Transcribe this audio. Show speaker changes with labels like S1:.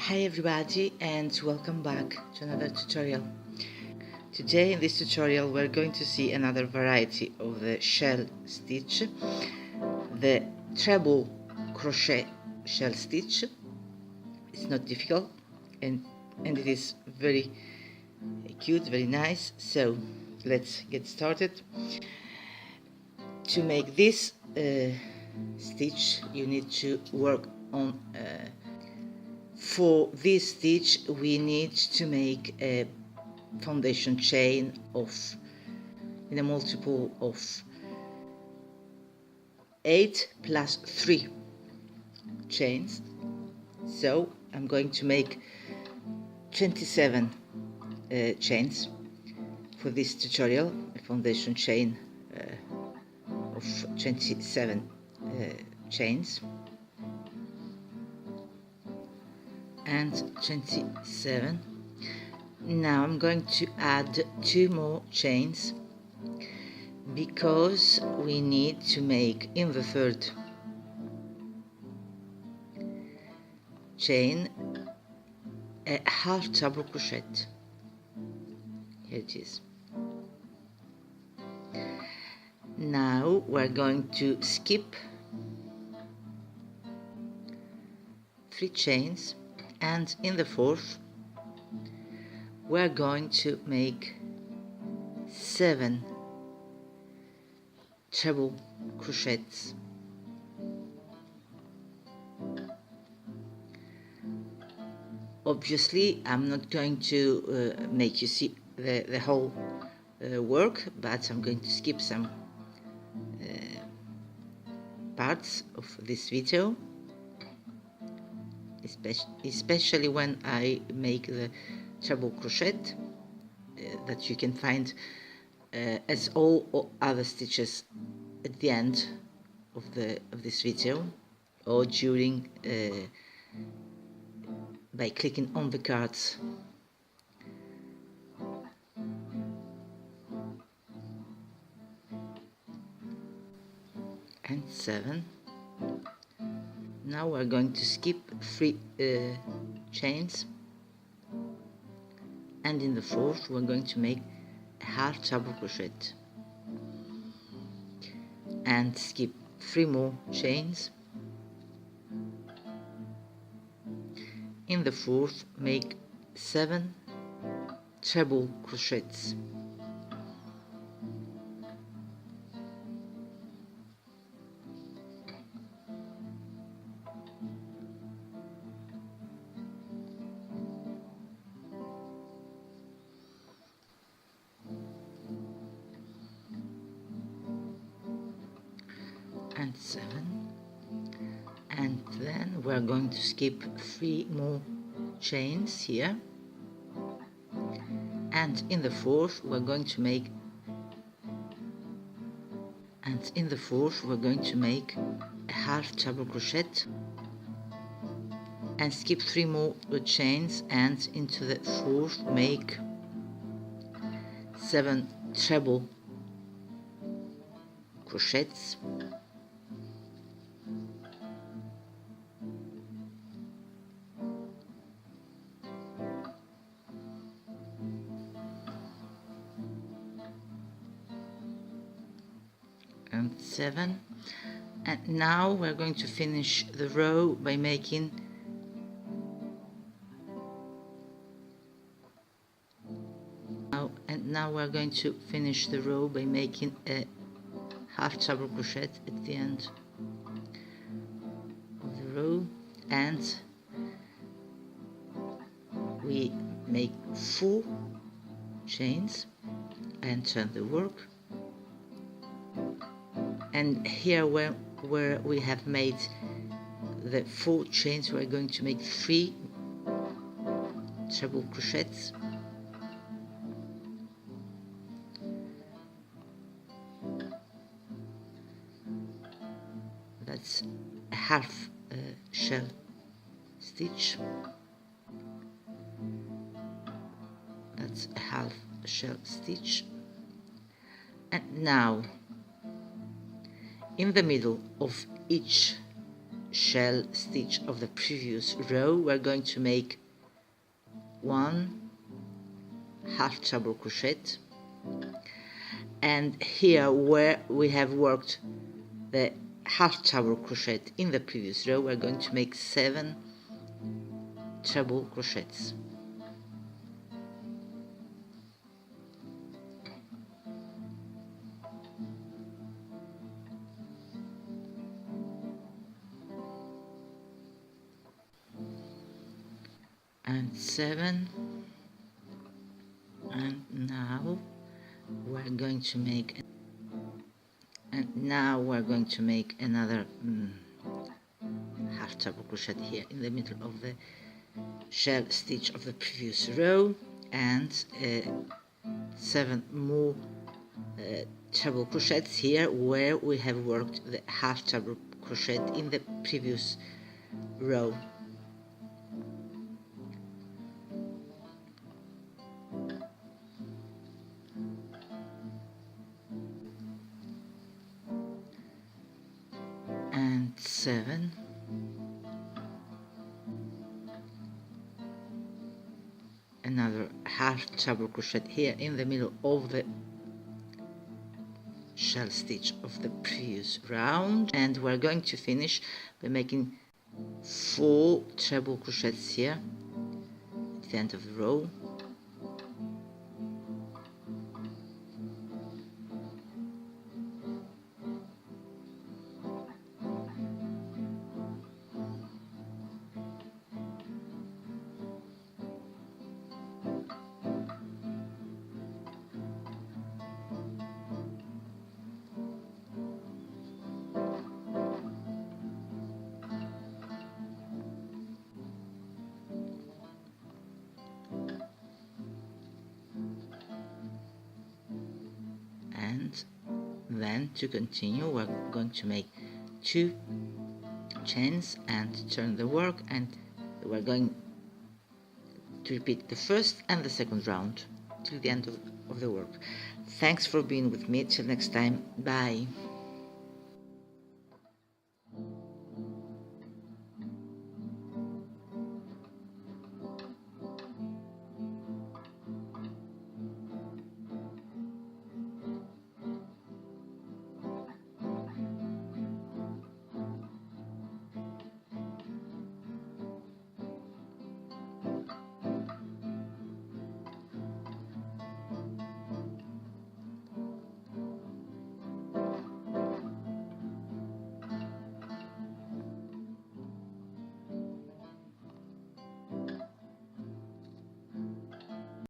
S1: Hi everybody and welcome back to another tutorial. Today in this tutorial we're going to see another variety of the shell stitch, the treble crochet shell stitch. It's not difficult and it is very cute, very nice. So let's get started. To make this stitch you need to work on for this stitch we need to make a foundation chain in a multiple of 8 plus 3 chains. So I'm going to make 27 chains for this tutorial, a foundation chain of 27 chains and 27. Now I'm going to add 2 more chains because we need to make in the third chain a half treble crochet. Here it is. Now we're going to skip 3 chains, and in the fourth we're going to make 7 treble crochets. Obviously I'm not going to make you see the whole work, but I'm going to skip some parts of this video, especially when I make the treble crochet that you can find as all other stitches at the end of this video, or during by clicking on the cards. And 7. Now we're going to skip 3 chains, and in the fourth we're going to make a half treble crochet and skip 3 more chains. In the fourth make 7 treble crochets. And 7, and then we're going to skip 3 more chains here, and in the fourth we're going to make a half treble crochet and skip 3 more chains, and into the fourth make 7 treble crochets. And 7, and now we're going to finish the row by making now we're going to finish the row by making a half treble crochet at the end of the row, and we make 4 chains and turn the work. And here where we have made the 4 chains, we're going to make 3 treble crochets. That's a half shell stitch. That's a half shell stitch. And now in the middle of each shell stitch of the previous row, we're going to make 1 half treble crochet, and here where we have worked the half treble crochet in the previous row, we're going to make 7 treble crochets. And 7, and now we're going to make another half treble crochet here in the middle of the shell stitch of the previous row, and 7 more treble crochets here where we have worked the half treble crochet in the previous row. And 7, another half treble crochet here in the middle of the shell stitch of the previous round, and we're going to finish by making 4 treble crochets here at the end of the row. And then to continue, we're going to make 2 chains and turn the work, and we're going to repeat the first and the second round till the end of the work. Thanks for being with me. Till next time. Bye.